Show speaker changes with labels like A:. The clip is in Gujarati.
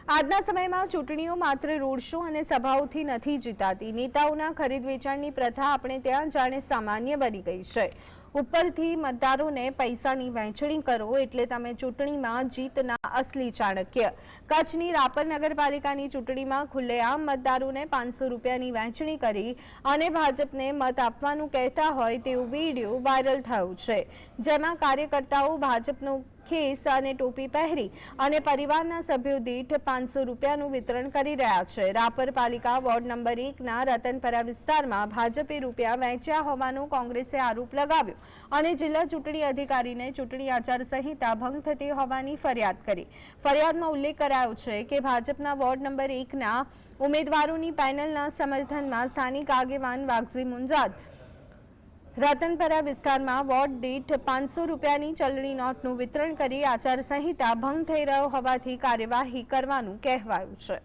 A: આજના સમયમાં ચૂંટણીઓ માત્ર રોડ શો અને સભાઓથી નથી જીતાતી। નેતાઓના ખરીદ વેચાણની પ્રથા આપણે ત્યાં જાણે સામાન્ય બની ગઈ છે। ઉપરથી મતદારોને પૈસાની વહેંચણી કરો એટલે તમે ચૂંટણીમાં જીતના અસલી ચાણક્ય। કચ્છની રાપર નગરપાલિકાની ચૂંટણીમાં ખુલ્લેઆમ મતદારોને 500 રૂપિયાની વહેંચણી કરી અને ભાજપને મત આપવાનું કહેતા હોય તેવો વિડીયો વાયરલ થયો છે, જેમાં કાર્યકર્તાઓ ભાજપનો ખેસ અને ટોપી પહેરી અને પરિવારના સભ્યો દીઠ 500 રૂપિયાનું વિતરણ કરી રહ્યા છે। રાપર પાલિકા વોર્ડ નંબર 1ના રતનપરા વિસ્તારમાં ભાજપે રૂપિયા વહેંચ્યા હોવાનો કોંગ્રેસે આરોપ લગાવ્યો અને જિલ્લા ચૂંટણી અધિકારીને ચૂંટણી આચારસંહિતા ભંગ થતી હોવાની ફરિયાદ કરી। ફરિયાદમાં ઉલ્લેખ કરાયો છે કે ભાજપના વોર્ડ નંબર 1ના ઉમેદવારોની પેનલના સમર્થનમાં સ્થાનિક આગેવાન વાઘજી મુંજાદ રતનપરા વિસ્તારમાં વોર્ડ દીઠ 500 રૂપિયાની ચલણી નોટનું વિતરણ કરી આચારસંહિતા ભંગ થઈ રહ્યો હોવાથી કાર્યવાહી કરવાનું કહેવાયું છે।